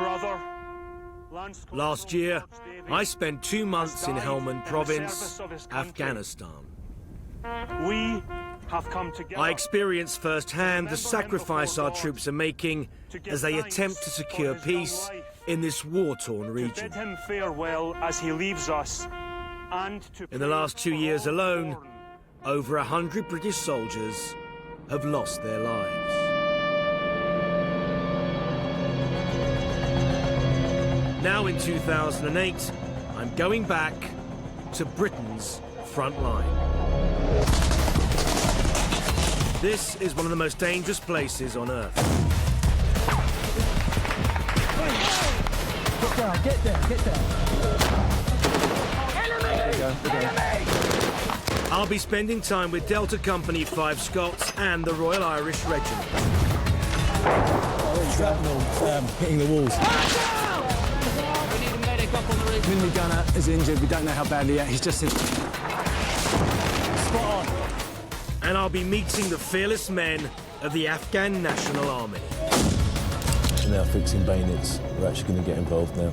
brother. Last year, I spent 2 months in Helmand Province, Afghanistan. We have come together. I experienced firsthand the sacrifice our troops are making as they attempt to secure peace in this war-torn region. Bid him farewell as he leaves us, and to In the last 2 years alone, over 100 British soldiers have lost their lives. Now in 2008, I'm going back to Britain's front line. This is one of the most dangerous places on Earth. Get down, get there, get there. Enemy! Enemy! I'll be spending time with Delta Company 5 Scots and the Royal Irish Regiment. Shrapnel hitting the walls. We need a medic up on the roof. Minley gunner is injured. We don't know how badly yet. He's just in. Spot on. And I'll be meeting the fearless men of the Afghan National Army. We're now fixing bayonets. We're actually going to get involved now.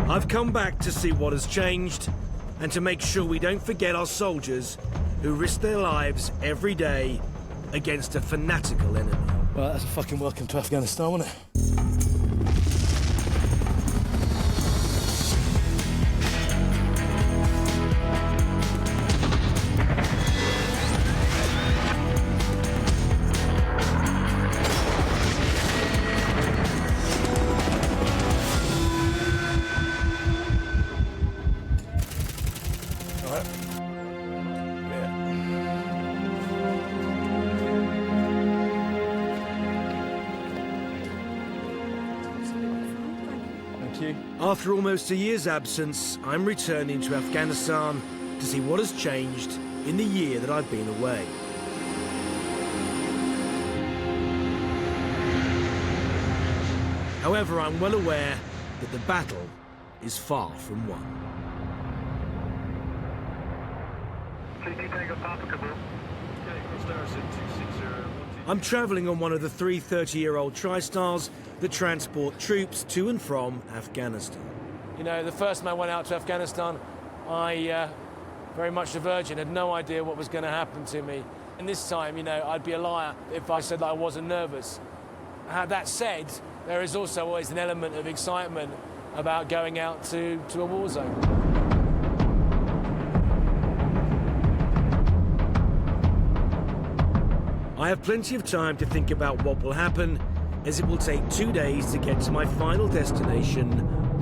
I've come back to see what has changed and to make sure we don't forget our soldiers who risk their lives every day against a fanatical enemy. Well, that's a fucking welcome to Afghanistan, wasn't it? After almost a year's absence, I'm returning to Afghanistan to see what has changed in the year that I've been away. However, I'm well aware that the battle is far from won. I'm travelling on one of the 3 30-year-old TriStars that transport troops to and from Afghanistan. You know, the first time I went out to Afghanistan, I, very much a virgin, had no idea what was going to happen to me. And this time, you know, I'd be a liar if I said that I wasn't nervous. That said, there is also always an element of excitement about going out to a war zone. I have plenty of time to think about what will happen, as it will take 2 days to get to my final destination,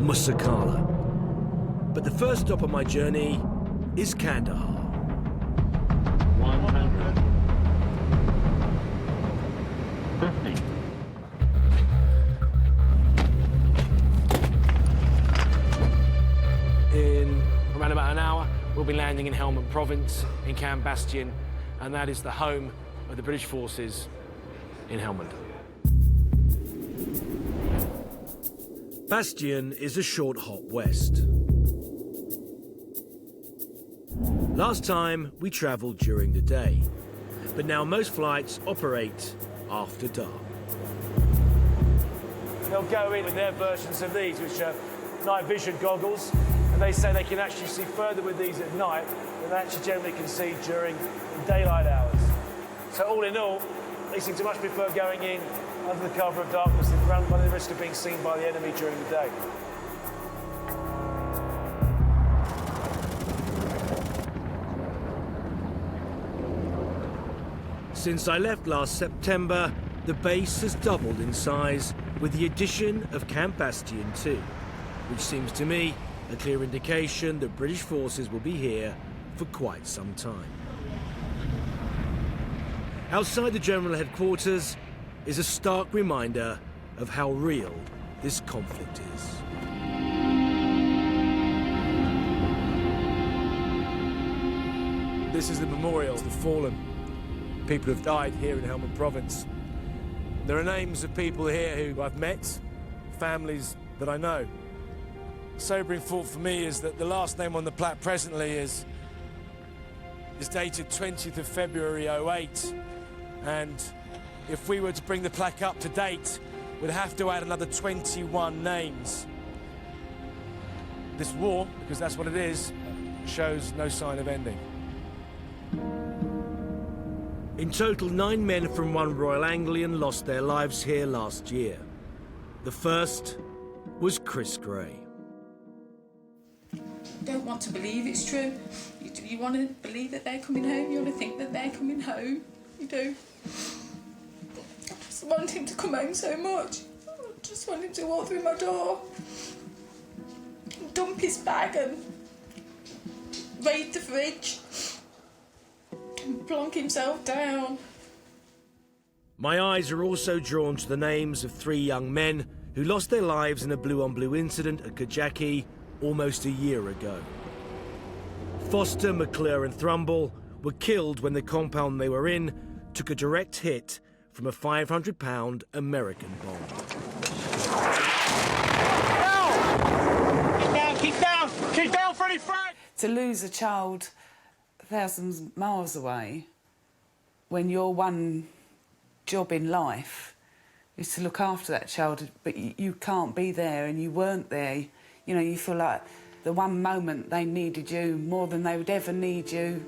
Musa Qala. But the first stop on my journey is Kandahar. 150. In around about an hour, we'll be landing in Helmand Province, in Camp Bastion, and that is the home of the British forces in Helmand. Bastion is a short hop west. Last time, we travelled during the day, but now most flights operate after dark. They'll go in with their versions of these, which are night vision goggles, and they say they can actually see further with these at night than they actually generally can see during daylight hours. So all in all, they seem to much prefer going in under the cover of darkness than running the risk of being seen by the enemy during the day. Since I left last September, the base has doubled in size with the addition of Camp Bastion 2, which seems to me a clear indication that British forces will be here for quite some time. Outside the general headquarters is a stark reminder of how real this conflict is. This is the memorial to the fallen, people who have died here in Helmand Province. There are names of people here who I've met, families that I know. Sobering thought for me is that the last name on the plaque presently is dated 20th of February 08. And if we were to bring the plaque up to date, we'd have to add another 21 names. This war, because that's what it is, shows no sign of ending. In total, 9 men from 1 Royal Anglian lost their lives here last year. The first was Chris Gray. You don't want to believe it's true. You want to believe that they're coming home. You want to think that they're coming home. You do. I just want him to come home so much. I just want him to walk through my door, dump his bag and raid the fridge and plonk himself down. My eyes are also drawn to the names of 3 young men who lost their lives in a blue-on-blue incident at Kajaki almost a year ago. Foster, McClure and Thrumble were killed when the compound they were in took a direct hit from a £500 American bomb. Keep down, Freddie Frank! To lose a child thousands of miles away when your one job in life is to look after that child, but you can't be there and you weren't there. You know, you feel like the one moment they needed you more than they would ever need you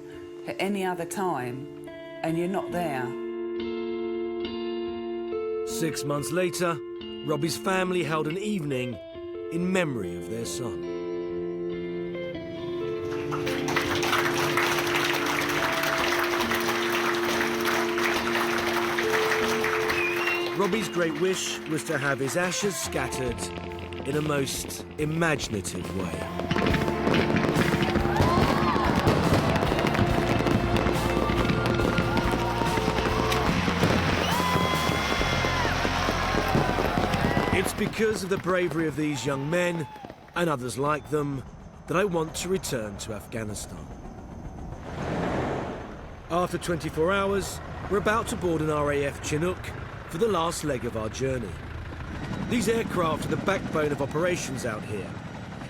at any other time, and you're not there. 6 months later, Robbie's family held an evening in memory of their son. Robbie's great wish was to have his ashes scattered in a most imaginative way. It's because of the bravery of these young men and others like them that I want to return to Afghanistan. After 24 hours, we're about to board an RAF Chinook for the last leg of our journey. These aircraft are the backbone of operations out here.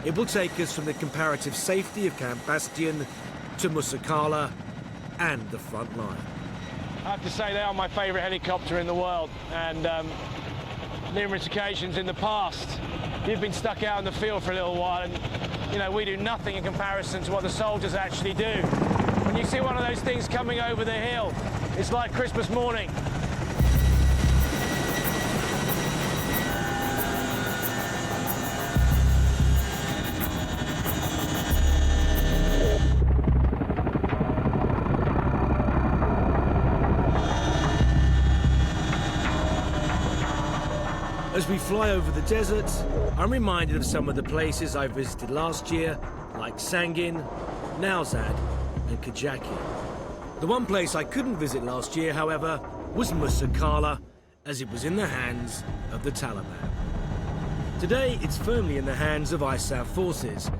It will take us from the comparative safety of Camp Bastion to Musa Qala and the front line. I have to say they are my favourite helicopter in the world, and numerous occasions in the past you've been stuck out in the field for a little while and, you know, we do nothing in comparison to what the soldiers actually do. When you see one of those things coming over the hill, it's like Christmas morning. As we fly over the desert, I'm reminded of some of the places I visited last year, like Sangin, Nowzad and Kajaki. The one place I couldn't visit last year, however, was Musa Qala, as it was in the hands of the Taliban. Today, it's firmly in the hands of ISAF forces,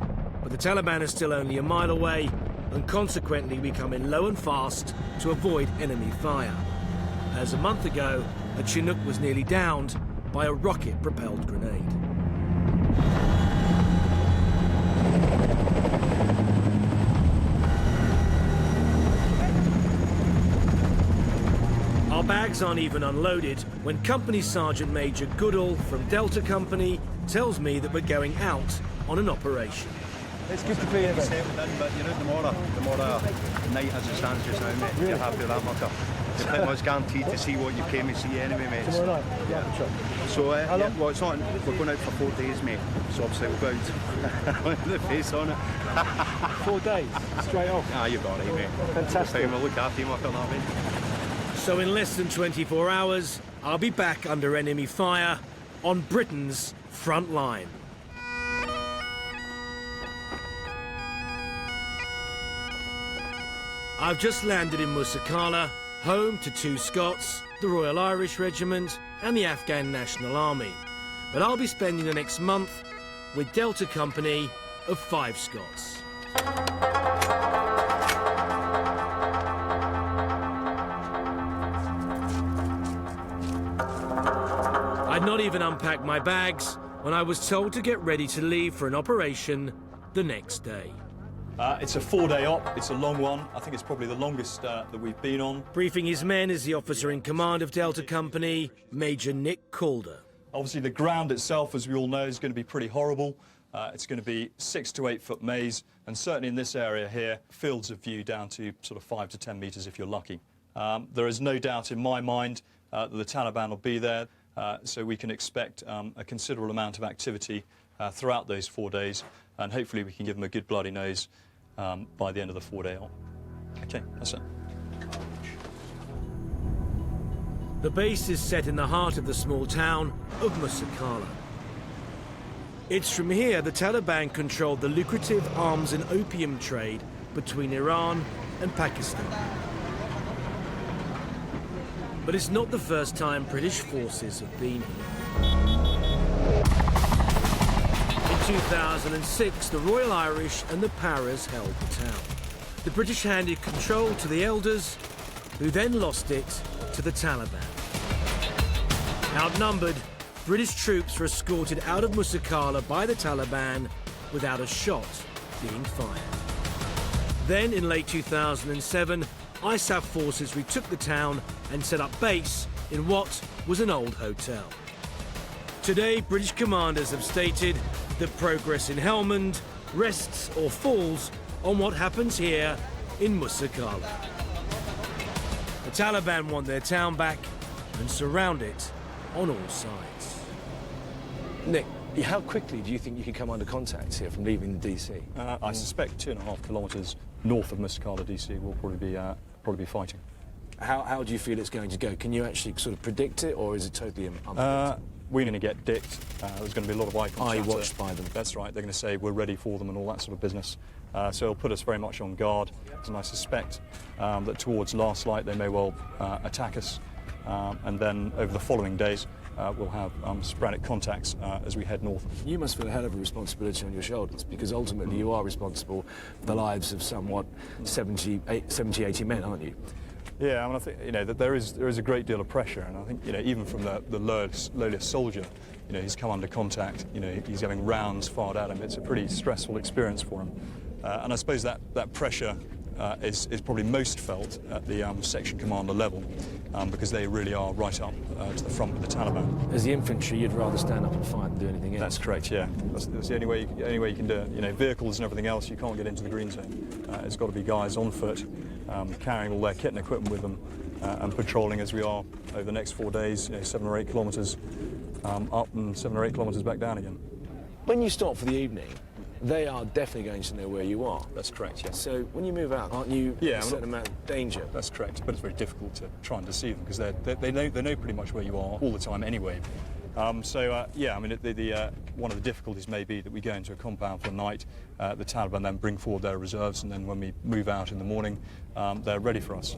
but the Taliban is still only a mile away, and consequently we come in low and fast to avoid enemy fire. As a month ago, a Chinook was nearly downed by a rocket-propelled grenade. Our bags aren't even unloaded when Company Sergeant Major Goodall from Delta Company tells me that we're going out on an operation. It's good to be here, mate. Settled in, but you're out tomorrow night as it stands just now, mate. Really? You're happy with that, mucker? You're pretty much guaranteed to see what you came to see anyway, mate. Tomorrow night? Yeah, sure. So, yeah, well, it's not, we're going out for 4 days, mate. So obviously we'll go out with the face on it. 4 days, straight off. Ah, you've got it, mate. Fantastic. We'll look after you, mucker, that, mate. So in less than 24 hours, I'll be back under enemy fire on Britain's front line. I've just landed in Musa Qala, home to 2 Scots, the Royal Irish Regiment and the Afghan National Army. But I'll be spending the next month with Delta Company of 5 Scots. I'd not even unpacked my bags when I was told to get ready to leave for an operation the next day. It's a 4-day op, it's a long one. I think it's probably the longest that we've been on. Briefing his men is the officer in command of Delta Company, Major Nick Calder. Obviously, the ground itself, as we all know, is going to be pretty horrible. It's going to be 6 to 8 foot maze, and certainly in this area here, fields of view down to sort of 5 to 10 metres if you're lucky. There is no doubt in my mind that the Taliban will be there, so we can expect a considerable amount of activity throughout those 4 days, and hopefully we can give them a good bloody nose by the end of the 4-day op. OK, that's it. The base is set in the heart of the small town of Musa Qala. It's from here the Taliban controlled the lucrative arms and opium trade between Iran and Pakistan. But it's not the first time British forces have been here. In 2006, the Royal Irish and the Paras held the town. The British handed control to the elders, who then lost it to the Taliban. Outnumbered, British troops were escorted out of Musa Qala by the Taliban without a shot being fired. Then, in late 2007, ISAF forces retook the town and set up base in what was an old hotel. Today, British commanders have stated that progress in Helmand rests or falls on what happens here in Musa Qala. The Taliban want their town back and surround it on all sides. Nick, how quickly do you think you can come under contact here from leaving the DC? I suspect 2.5 kilometres north of Musa Qala DC will probably be fighting. How do you feel it's going to go? Can you actually sort of predict it, or is it totally unpredictable? We're going to get dicked. There's going to be a lot of eye contact. Are you watched by them? That's right. They're going to say we're ready for them and all that sort of business. So it'll put us very much on guard. And I suspect that towards last light they may well attack us. And then over the following days we'll have sporadic contacts as we head north. You must feel a hell of a responsibility on your shoulders, because ultimately you are responsible for the lives of somewhat 70, 80 men, aren't you? Yeah, I mean, I think that there is a great deal of pressure, and I think even from the lowest soldier, he's come under contact. He's having rounds fired at him. It's a pretty stressful experience for him, and I suppose that pressure is probably most felt at the section commander level, because they really are right up to the front with the Taliban. As the infantry, you'd rather stand up and fight than do anything else. That's correct. Yeah, that's the only way you can do it. Vehicles and everything else, you can't get into the green zone. It's got to be guys on foot, carrying all their kit and equipment with them, and patrolling as we are over the next 4 days, 7 or 8 kilometres up and 7 or 8 kilometres back down again. When you stop for the evening, they are definitely going to know where you are. That's correct, yeah. So when you move out, aren't you in a certain amount of danger? That's correct, but it's very difficult to try and deceive them, because they know pretty much where you are all the time anyway. Yeah, I mean, one of the difficulties may be that we go into a compound for the night, the Taliban then bring forward their reserves, and then when we move out in the morning, they're ready for us.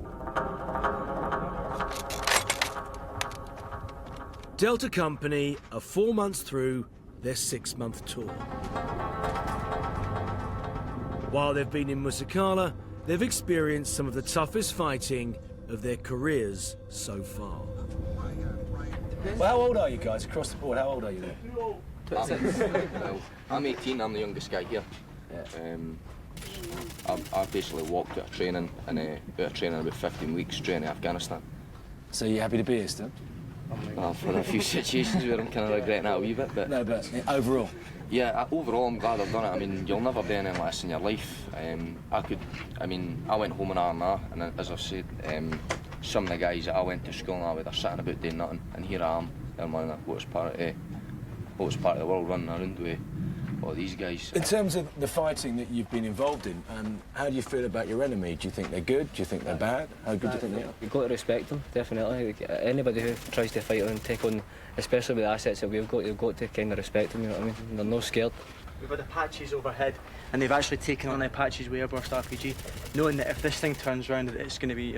Delta Company are 4 months through their 6-month tour. While they've been in Musa Qala, they've experienced some of the toughest fighting of their careers so far. Well, how old are you guys across the board? How old are you Well, I'm 18, I'm the youngest guy here. I've basically walked out of training, and about 15 weeks training in Afghanistan. So you're happy to be here still? Well, for a few situations where I'm kind of regretting that a wee bit, but... No, but overall? Yeah, overall I'm glad I've done it. I mean, you'll never do anything less in your life. I went home in R&R, and as I've said, some of the guys that I went to school with are sitting about doing nothing, and here I am, in one of the hottest part of the world, running around with all these guys. In terms of the fighting that you've been involved in, how do you feel about your enemy? Do you think they're good? Do you think they're bad? How good do you think they are? You've got to respect them, definitely. Anybody who tries to fight and take on, especially with the assets that we've got, you've got to kind of respect them, you know what I mean? They're not scared. We've got the patches overhead, and they've actually taken on the patches with airburst RPG, knowing that if this thing turns around, it's going to be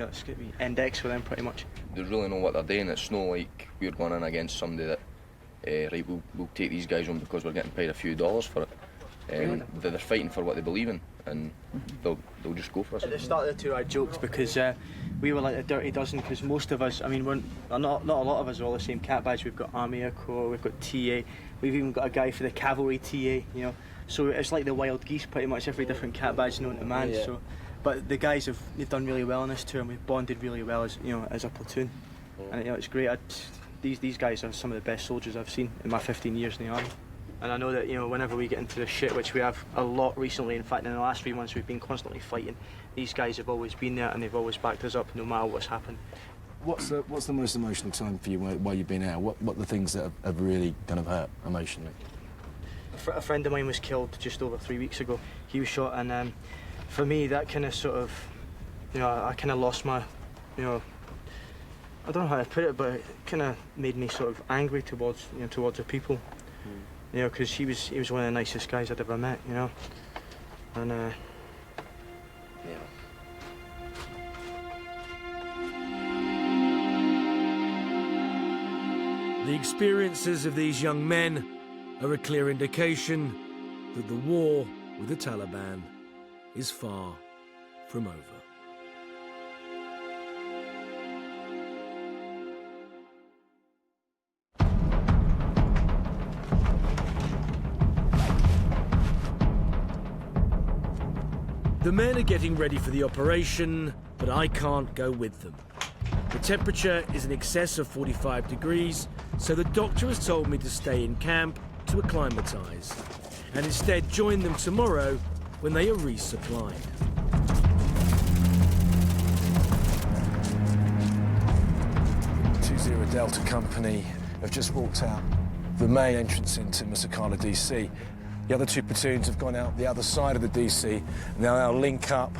index for them pretty much. They really know what they're doing. It's not like we're going in against somebody that right, we'll take these guys on because we're getting paid a few dollars for it. They're fighting for what they believe in, and they'll just go for us. At the start of the tour I joked because we were like a dirty dozen, because most of us, I mean, not a lot of us are all the same cat badge. We've got Army Air Corps, we've got TA, we've even got a guy for the cavalry TA, so it's like the wild geese, pretty much every different cat badge known to man. Yeah. So, but the guys they've done really well on this tour, and we've bonded really well as a platoon, and it's great. these guys are some of the best soldiers I've seen in my 15 years in the army. And I know that, you know, whenever we get into the shit, which we have a lot recently, in fact in the last 3 months we've been constantly fighting, these guys have always been there and they've always backed us up no matter what's happened. What's the most emotional time for you while you've been out? What are the things that have really kind of hurt emotionally? A friend of mine was killed just over 3 weeks ago. He was shot, and for me that kind of sort of, you know, I kind of lost my, you know, I don't know how to put it, but it kind of made me sort of angry towards, you know, towards the people. You know, because he was one of the nicest guys I'd ever met, you know, and yeah. The experiences of these young men are a clear indication that the war with the Taliban is far from over. The men are getting ready for the operation, but I can't go with them. The temperature is in excess of 45 degrees, so the doctor has told me to stay in camp to acclimatise, and instead join them tomorrow when they are resupplied. Delta Company have just walked out the main entrance into Musa Qala DC. The other two platoons have gone out the other side of the DC, and they'll now link up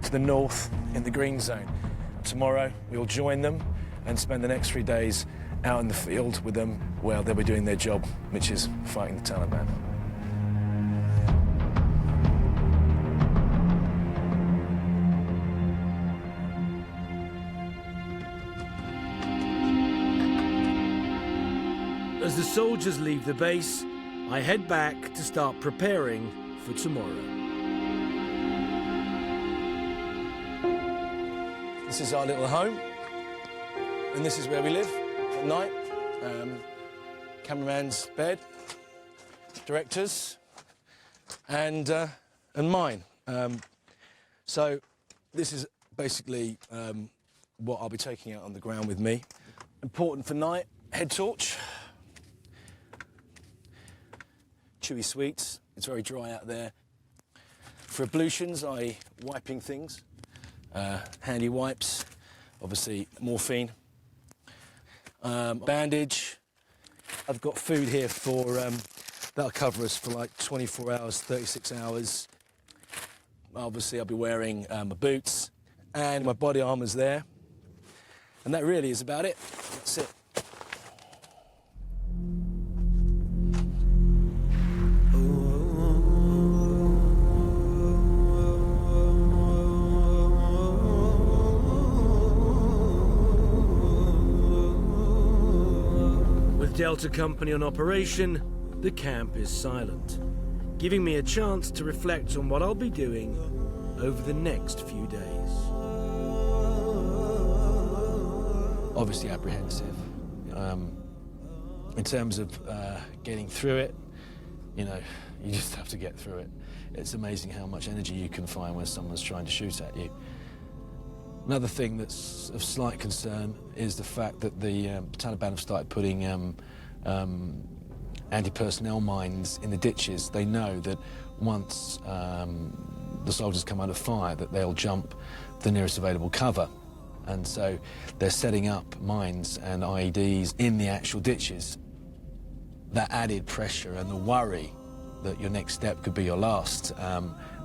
to the north in the green zone. Tomorrow, we'll join them and spend the next 3 days out in the field with them, where they'll be doing their job, which is fighting the Taliban. As the soldiers leave the base, I head back to start preparing for tomorrow. This is our little home, and this is where we live at night. Cameraman's bed, director's, and mine. So this is basically what I'll be taking out on the ground with me. Important for night, head torch. Chewy sweets, it's very dry out there. For ablutions, i.e. wiping things, handy wipes, obviously morphine, bandage. I've got food here for, that'll cover us for like 24 hours, 36 hours. Obviously I'll be wearing my boots, and my body armour's there. And that really is about it, that's it. Delta Company on operation, the camp is silent, giving me a chance to reflect on what I'll be doing over the next few days. Obviously apprehensive. In terms of getting through it, you know, you just have to get through it. It's amazing how much energy you can find when someone's trying to shoot at you. Another thing that's of slight concern is the fact that the Taliban have started putting anti-personnel mines in the ditches. They know that once the soldiers come under fire, that they'll jump the nearest available cover. And so they're setting up mines and IEDs in the actual ditches. That added pressure and the worry that your next step could be your last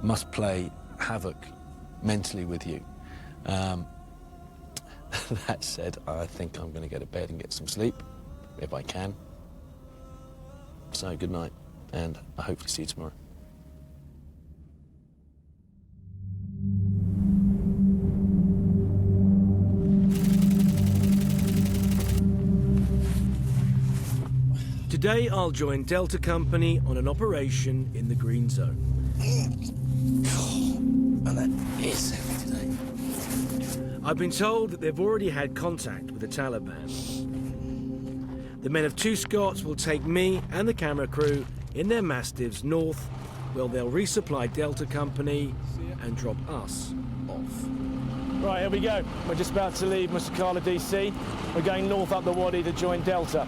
must play havoc mentally with you. That said, I think I'm going to go to bed and get some sleep, if I can. So, good night, and I hope to see you tomorrow. Today, I'll join Delta Company on an operation in the Green Zone. And that is heavy today. I've been told that they've already had contact with the Taliban. The men of 2 Scots will take me and the camera crew in their Mastiffs north, where they'll resupply Delta Company and drop us off. Right, here we go. We're just about to leave Musa Qala DC. We're going north up the Wadi to join Delta.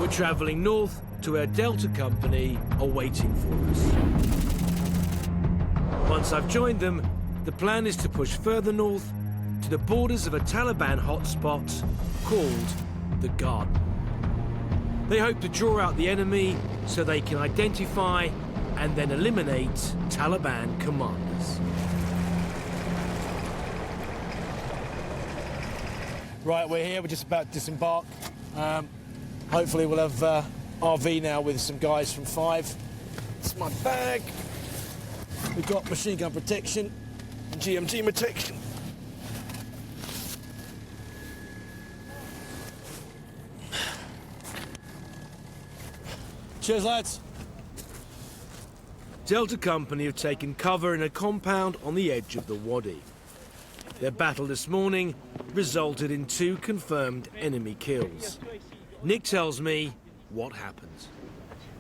We're travelling north to where Delta Company are waiting for us. Once I've joined them, the plan is to push further north to the borders of a Taliban hotspot called the Garden. They hope to draw out the enemy so they can identify and then eliminate Taliban commanders. Right, we're here. We're just about to disembark. Hopefully we'll have RV now with some guys from 5. It's my bag. We've got machine gun protection and GMG protection. Cheers, lads. Delta Company have taken cover in a compound on the edge of the Wadi. Their battle this morning resulted in 2 confirmed enemy kills. Nick tells me what happened.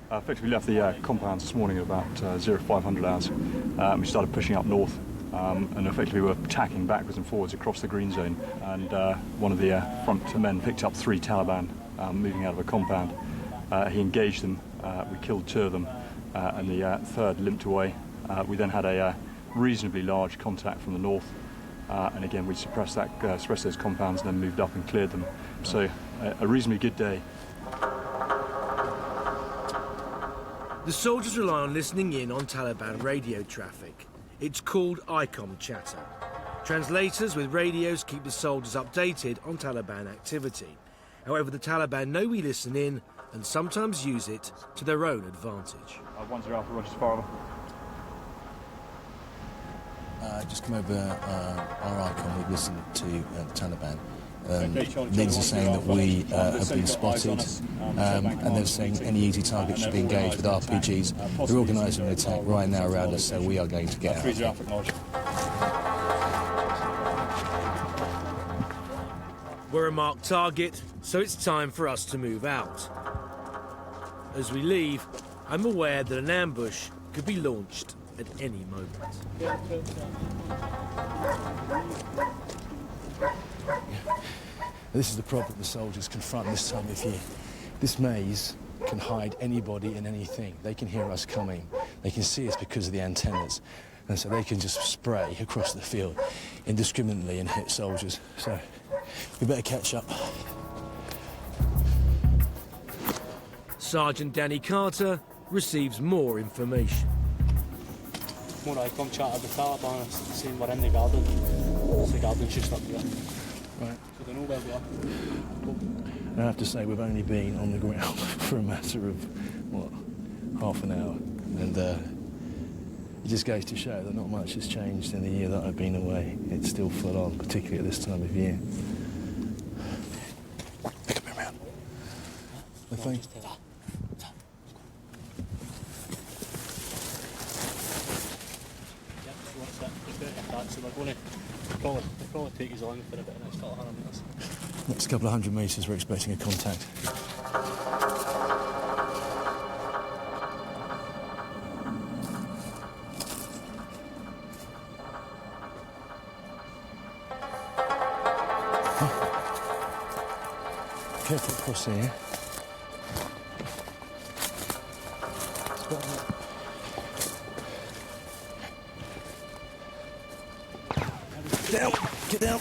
Effectively left the compounds this morning at about 0500 hours. We started pushing up north and effectively we were attacking backwards and forwards across the green zone, and one of the front men picked up 3 Taliban moving out of a compound. He engaged them, we killed 2 of them, and the third limped away. We then had a reasonably large contact from the north, and again we suppressed those compounds and then moved up and cleared them. So a reasonably good day. The soldiers rely on listening in on Taliban radio traffic. It's called ICOM chatter. Translators with radios keep the soldiers updated on Taliban activity. However, the Taliban know we listen in and sometimes use it to their own advantage. 10 Alpha, Roger, fire. Just come over our ICOM. We've listened to the Taliban. Leaders are saying that we have been spotted, and they're saying any easy target should be engaged with RPGs. They're organising an attack right now around us, so we are going to get out. We're a marked target, so it's time for us to move out. As we leave, I'm aware that an ambush could be launched at any moment. This is the problem the soldiers confront this time of year. This maze can hide anybody and anything. They can hear us coming. They can see us because of the antennas. And so they can just spray across the field indiscriminately and hit soldiers. So we better catch up. Sergeant Danny Carter receives more information. More ICOM chatter, the Taliban saying we're in the garden. The garden's just up there. Right. So they know where we are. I have to say, we've only been on the ground for a matter of, what, half an hour. And it just goes to show that not much has changed in the year that I've been away. It's still full on, particularly at this time of year. Pick up around. The thing. So we're going to probably take us on for a bit of next couple of 100 metres. Next couple of 100 metres, we're expecting a contact. Careful across here. Get down! Get down!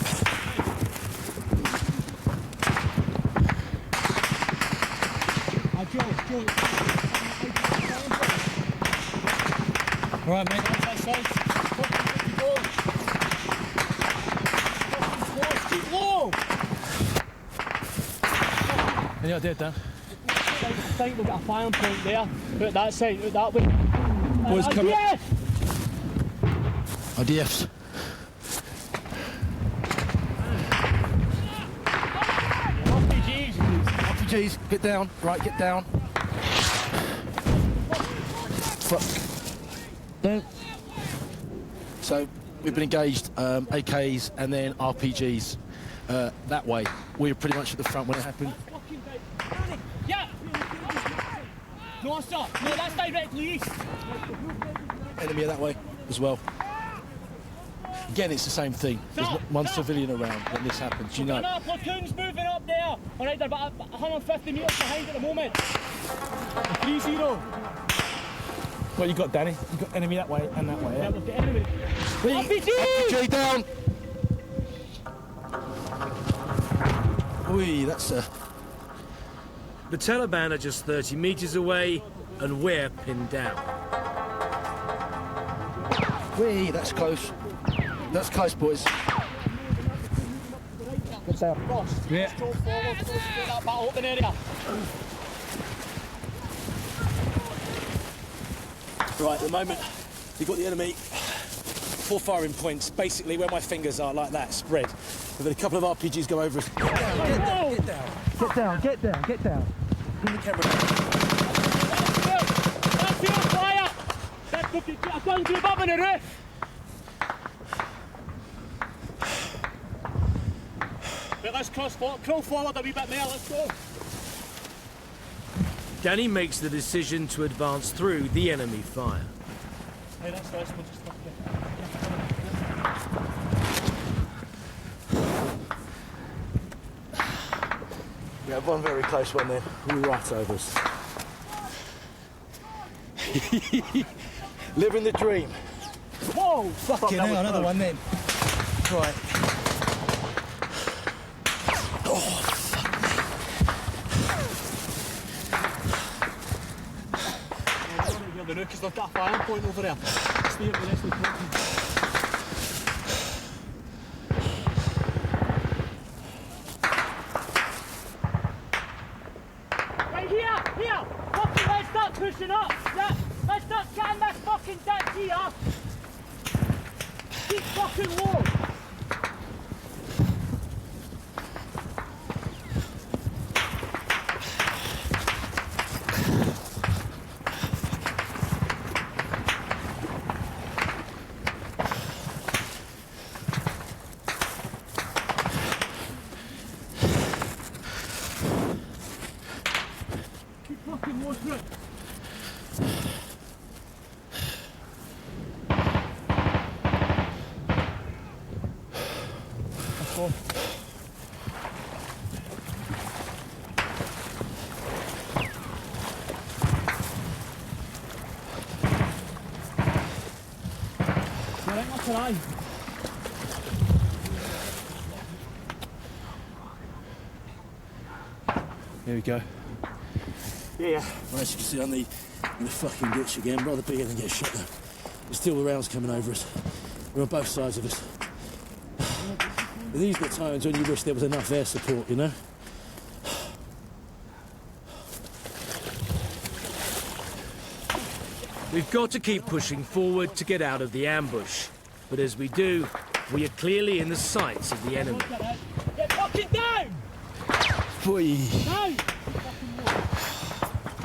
All right, mate. That side. Keep low. Any idea, Dan? I think we've got a firing point there. Put that side, put that way. Boys, come up. IDFs. RPGs, get down. Right, get down. Fuck. Don't. So, we've been engaged, AKs and then RPGs that way. We were pretty much at the front when it happened. Yeah! No, sir. No, that's directly east. Enemy that way as well. Again, it's the same thing. There's one civilian around when this happens, you know. Platoon's moving up there. All right, they're about 150 metres behind at the moment. 3-0. What you got, Danny? You got enemy that way and that way. Yeah, we've got enemy. RPG down. Wee, that's a. The Taliban are just 30 metres away, and we're pinned down. Wee, that's close. That's close, boys. Good sir. Ross, yeah. Go forward, go through that battle open area. Right, at the moment, you've got the enemy 4 firing points, basically where my fingers are, like that, spread. We've had a couple of RPGs go over us. Get down, get down, get down. Get down, get down, get down. Bring the camera down. That's your fire! That's looking good. I've done group up on the roof. But let's crawl forward a wee bit more, let's go. Danny makes the decision to advance through the enemy fire. Hey, that's nice, we'll just look there. We have one very close one there, right over us. Living the dream. Whoa! Fucking hell, another one then. Right. Oh, fuck. The rook has got a firing point over there. Stay at the rest of the point. Pushing up! Yeah. Let's start getting this fucking deck here! Keep fucking low! Keep fucking low through it! Let's go. Right, what's your eye? Here we go. Yeah. Well, as you can see, in the fucking ditch again, rather bigger than get shot though. There's still the rounds coming over us. We're on both sides of us. But these are the times when you wish there was enough air support, you know? We've got to keep pushing forward to get out of the ambush. But as we do, we are clearly in the sights of the enemy. Get fucking down! Boy. Down!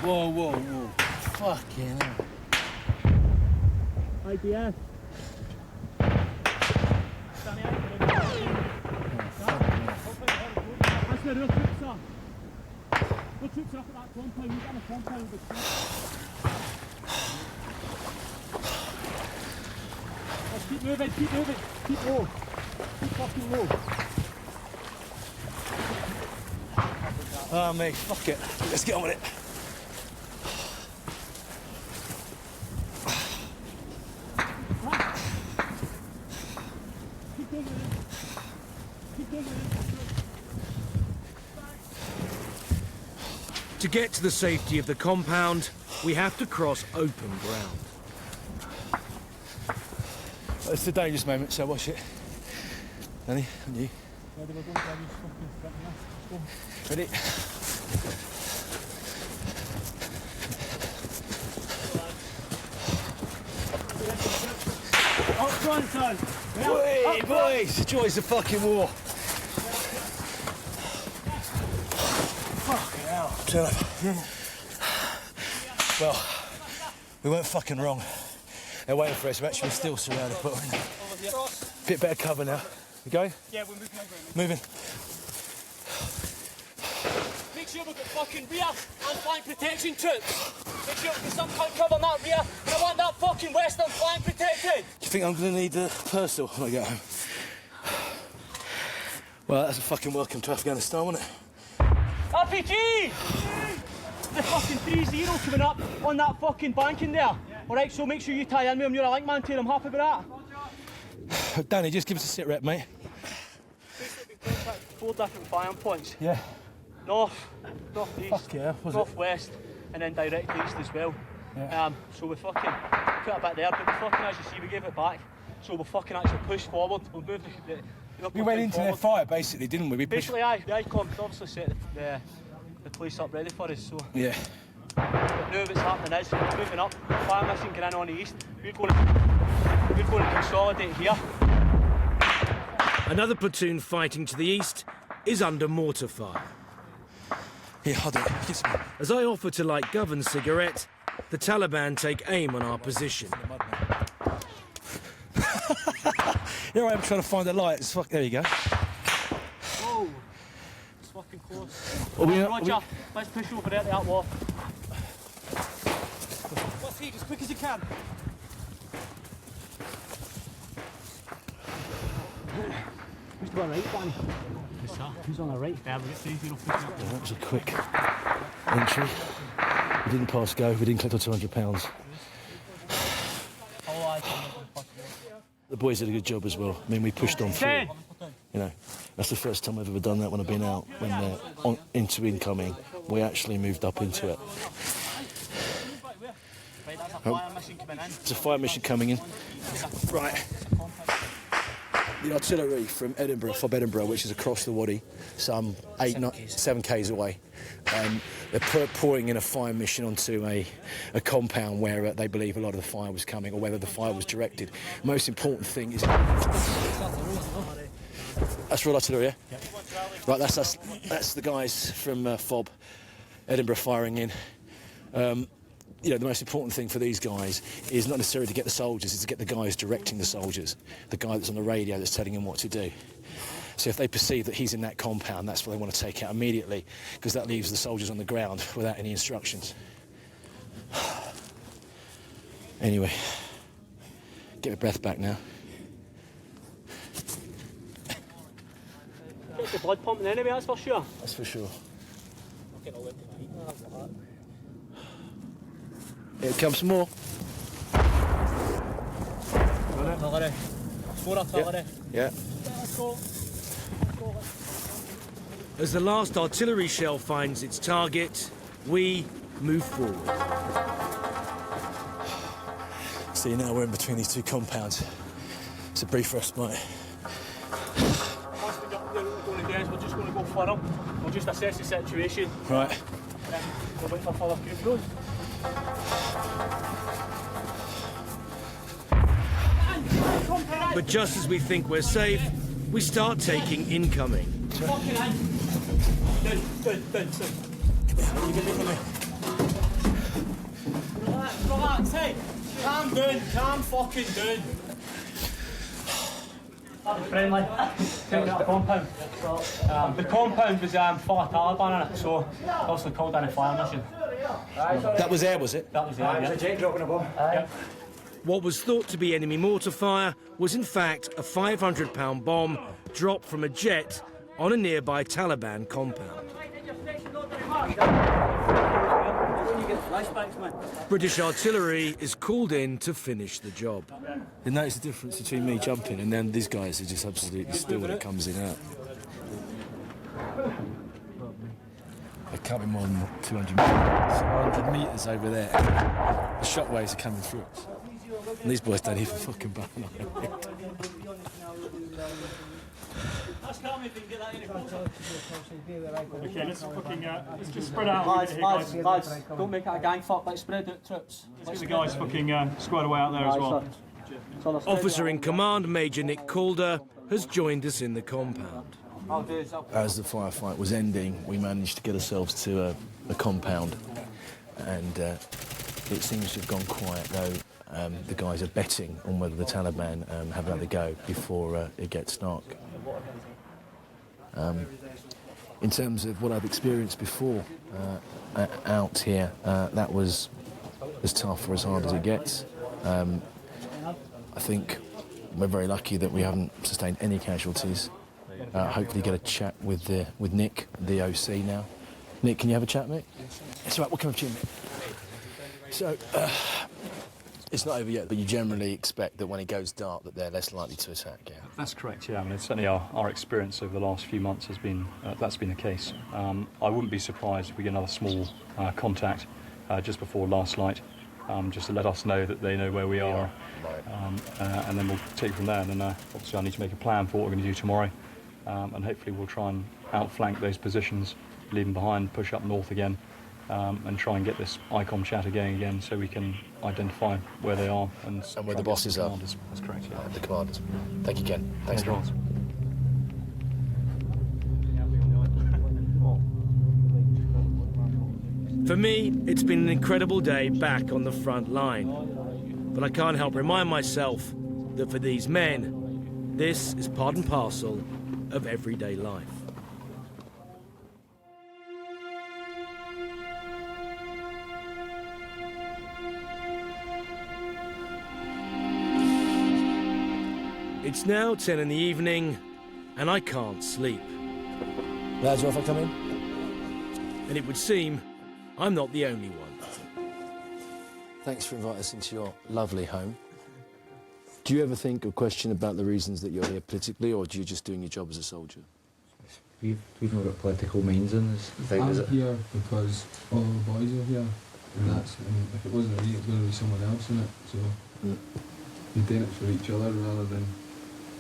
Whoa, whoa, whoa. Fucking hell. IDF. That's where the troops are. The troops are up at that compound. We've got a compound with the Let's keep moving, keep moving. Keep low. Keep fucking low. Oh, mate, fuck it. Let's get on with it. To get to the safety of the compound, we have to cross open ground. It's a dangerous moment, so watch it. Danny, and you. Ready? Up front, son. Wait, boys, the joys of fucking war. Fucking hell. Turn up. Well, we weren't fucking wrong. They're waiting for us. We're actually still surrounded, but Bit better cover now. We going? Yeah, we're moving over. Moving. Make sure we've got fucking rear and flank protection troops. Make sure we've got some kind of cover on that rear, and I want that fucking western flank protected. Do you think I'm going to need a personal when I get home? Well, that's a fucking welcome to Afghanistan, wasn't it? RPG! The fucking 3-0 coming up on that fucking bank in there. Alright, so make sure you tie in with him. You're a link man to him. I'm happy with that. Danny, just give us a sit rep, mate. Basically, we've contacted 4 different firing points. Yeah. North, north-east, Fuck yeah, was it? north-west, and then direct east as well. Yeah. So we fucking put a bit there, but we fucking, as you see, we gave it back. So we fucking actually pushed forward. We moved We went into their fire, basically, didn't we? Basically, aye. The ICOM obviously set the police up ready for us, so... Yeah. But now what's happening is, we're moving up, fire mission going in on the east, we're going to consolidate here. Another platoon fighting to the east is under mortar fire. Yeah, hold it. As I offer to light Govern's cigarette, the Taliban take aim on our position. Here I am trying to find the light. There you go. Whoa, it's fucking close. Roger, let's push over there to that wall. Let's heat as quick as you can. Who's on the right, Danny? Who's on the right there? We'll get 3-0 pushing up. That was a quick entry. We didn't pass go. We didn't collect our £200. The boys did a good job as well. I mean, we pushed on through. You know, that's the first time I've ever done that when I've been out. When they're into incoming, we actually moved up into it. It's a fire mission coming in. Right. The artillery from Edinburgh, Fob Edinburgh, which is across the Wadi, some 7 k's away. They're pouring in a fire mission onto a compound where they believe a lot of the fire was coming, or whether the fire was directed. Most important thing is... That's Royal Artillery, yeah? Yep. Right, that's the guys from Fob Edinburgh firing in. You know, the most important thing for these guys is not necessarily to get the soldiers, it's to get the guys directing the soldiers, the guy that's on the radio that's telling them what to do. So if they perceive that he's in that compound, that's what they want to take out immediately, because that leaves the soldiers on the ground without any instructions. Anyway, get my breath back now. Get the blood pumping anyway, that's for sure. That's for sure. Here comes some more. Artillery. More artillery. Yeah. Let's go. As the last artillery shell finds its target, we move forward. See, now we're in between these 2 compounds. It's a brief respite. Once we get going again, we're just going to go for them. We'll just assess the situation. Right. And then we'll wait for further group goes. But just as we think we're safe, we start taking incoming. Fucking in. Down. You get me. Relax, hey. Calm down, calm fucking down. Friendly. Taking out a compound. The compound was full of Taliban in it, so obviously called in a fire mission. That was air, was it? That was air, yeah. It was a jet dropping a bomb. Yep. What was thought to be enemy mortar fire was in fact a 500-pound bomb dropped from a jet on a nearby Taliban compound. British artillery is called in to finish the job. You notice the difference between me jumping and then these guys are just absolutely still when it comes in out. It can't be more than 200 metres. 100 metres over there. The shockwaves are coming through us. And these boys don't even fucking burn on it. Okay, let's just spread out. Lads, don't make it a gang fight, let's spread out troops. Let's get the guys fucking squared away out there as well. Officer in command, Major Nick Calder, has joined us in the compound. As the firefight was ending, we managed to get ourselves to a compound, and it seems to have gone quiet, though the guys are betting on whether the Taliban have another go before it gets dark. In terms of what I've experienced before out here, that was as tough or as hard as it gets. I think we're very lucky that we haven't sustained any casualties. Hopefully get a chat with Nick, the OC now. Nick, can you have a chat, Nick? It's all right, we'll come up to you, Nick. So, it's not over yet, but you generally expect that when it goes dark that they're less likely to attack, yeah? That's correct, yeah. I mean, certainly our experience over the last few months has been, that's been the case. I wouldn't be surprised if we get another small contact just before last light, just to let us know that they know where we are. And then we'll take it from there. And then obviously I need to make a plan for what we're going to do tomorrow. And hopefully we'll try and outflank those positions, leave them behind, push up north again, and try and get this ICOM chatter going again so we can identify where they are. And where the bosses are. That's correct, yeah. The commanders. Thank you, Ken. Thanks, Ross. For me, it's been an incredible day back on the front line. But I can't help remind myself that for these men, this is part and parcel of everyday life. It's now 10 in the evening, and I can't sleep. Lads, if I come in? And it would seem I'm not the only one. Thanks for inviting us into your lovely home. Do you ever think or question about the reasons that you're here politically, or are you just doing your job as a soldier? We've not got political minds in this thing, is it? I'm here because all the boys are here, and if it wasn't me, it was going to be someone else in it, so we're doing it for each other rather than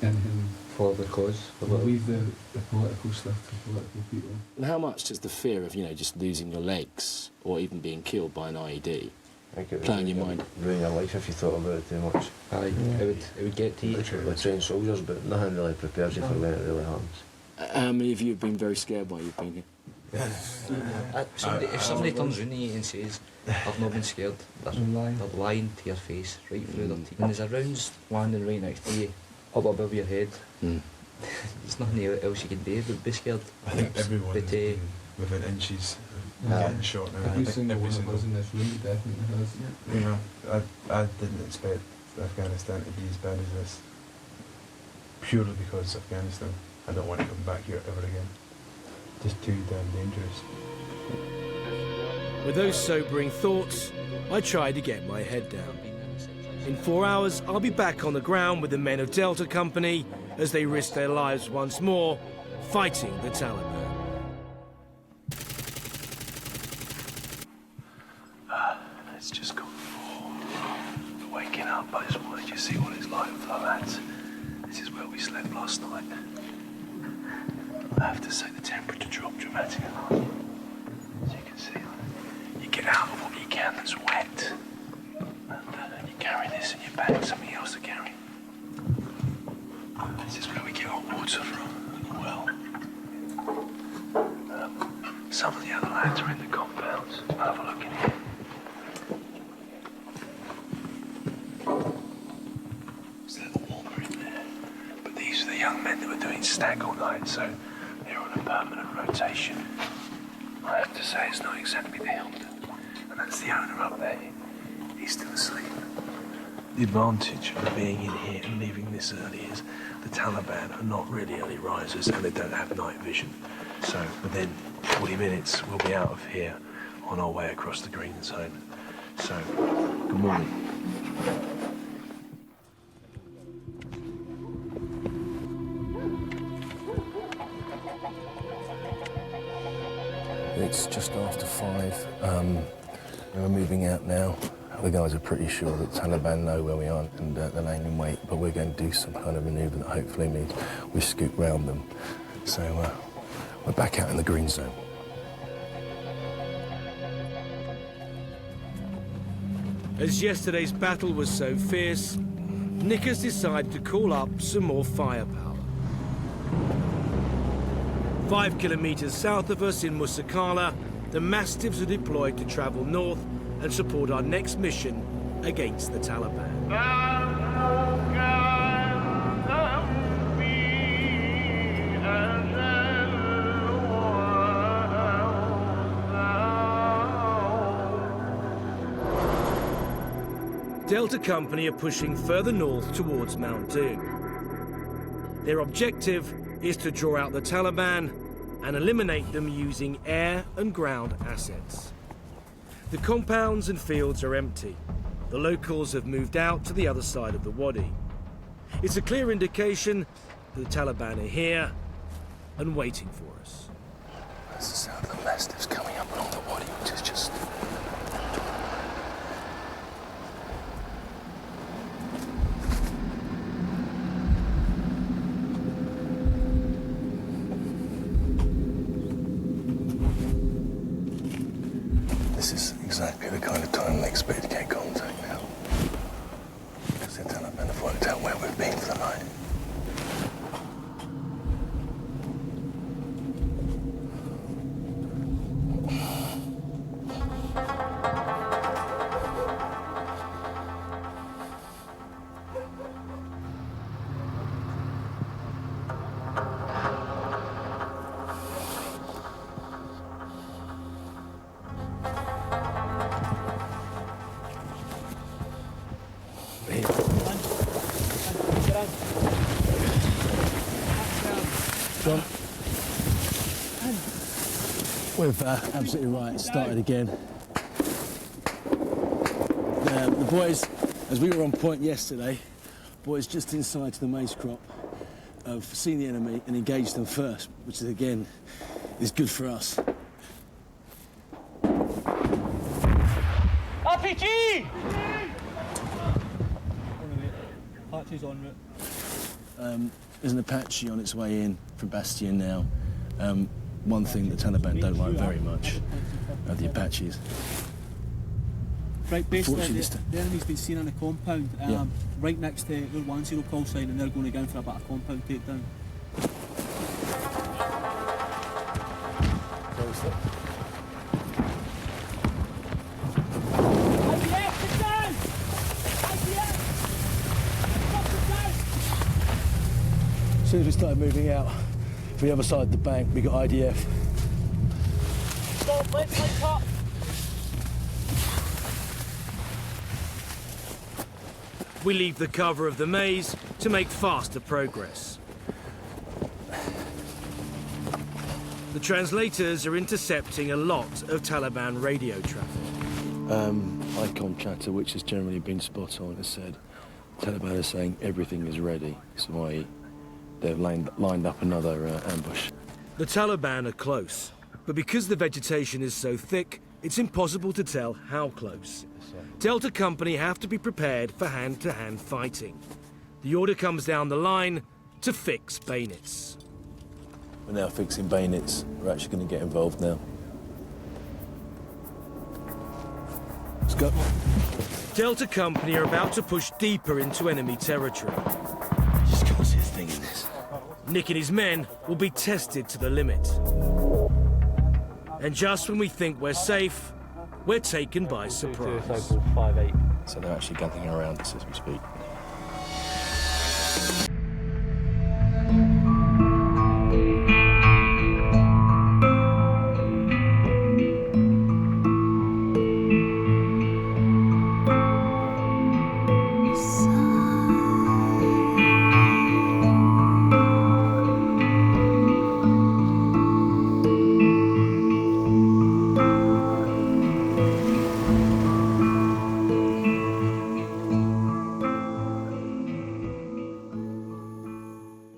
anything. For the cause. We'll leave the political stuff to political people. And how much does the fear of, just losing your legs, or even being killed by an IED, play on your mind? Ruin your life if you thought about it too much. Aye, it would get to you. We're trained soldiers, but nothing really prepares you for when it really happens. How many of you have been very scared while you've been here? If somebody turns around to you and says, I've not been scared, they're lying to your face, right through their teeth. And there's a rounds landing right next to you, up above your head. There's nothing else you can do but be scared. I think everyone has been within inches of getting shot now. Every single one of us in this room definitely has. I didn't expect Afghanistan to be as bad as this, purely because Afghanistan. I don't want to come back here ever again. Just too damn dangerous. With those sobering thoughts, I try to get my head down. In 4 hours, I'll be back on the ground with the men of Delta Company as they risk their lives once more, fighting the Taliban. It's just gone 4. Waking up, I just wanted you to see what it's like with our lads. This is where we slept last night. I have to say the temperature dropped dramatically. As you can see, you get out of what you can that's wet. And you carry this in your bag, something else to carry. This is where we get our water from, the well. Some of the other lads are in the compounds. I'll have a look in here. It's a little warmer in there. But these are the young men that were doing stag all night, so they're on a permanent rotation. I have to say it's not exactly the Hilton. And that's the owner up there. He's still asleep. The advantage of being in here and leaving this early is the Taliban are not really early risers and they don't have night vision. So within 40 minutes we'll be out of here on our way across the green zone. So, good morning. It's just after 5. We're moving out now. The guys are pretty sure that Taliban know where we are and they're laying in wait, but we're going to do some kind of manoeuvre that hopefully means we scoot round them. So we're back out in the green zone. As yesterday's battle was so fierce, Nick has decided to call up some more firepower. 5 kilometres south of us in Musa Qala, the Mastiffs are deployed to travel north and support our next mission against the Taliban. Delta Company are pushing further north towards Mount Doom. Their objective is to draw out the Taliban and eliminate them using air and ground assets. The compounds and fields are empty. The locals have moved out to the other side of the wadi. It's a clear indication that the Taliban are here and waiting for us. That's the sound of the mastiffs coming up along the wadi, which is just... This is exactly the kind of time they expect to get contact now. Because the Taliban have worked out where we've been for the night. John, we've absolutely right, started again. The boys, as we were on point yesterday, boys just inside to the maize crop have seen the enemy and engaged them first, which is, again, is good for us. RPG! Apache's en route. There's an Apache on its way in from Bastion now. One thing the Taliban don't like very much are the Apaches. Right, basically, the enemy's been seen on a compound, right next to their 1-0 call sign, and they're going again for a bit of compound takedown. As soon as we started moving out from the other side of the bank, we got IDF. Stop, let's link up! We leave the cover of the maze to make faster progress. The translators are intercepting a lot of Taliban radio traffic. Icon chatter, which has generally been spot on, has said Taliban are saying everything is ready, so i.e. they've lined up another ambush. The Taliban are close, but because the vegetation is so thick, it's impossible to tell how close. Delta Company have to be prepared for hand-to-hand fighting. The order comes down the line to fix bayonets. We're now fixing bayonets. We're actually going to get involved now. Let's go. Delta Company are about to push deeper into enemy territory. Just can't see a thing in this. Nick and his men will be tested to the limit. And just when we think we're safe, we're taken by surprise. So they're actually gathering around us as we speak.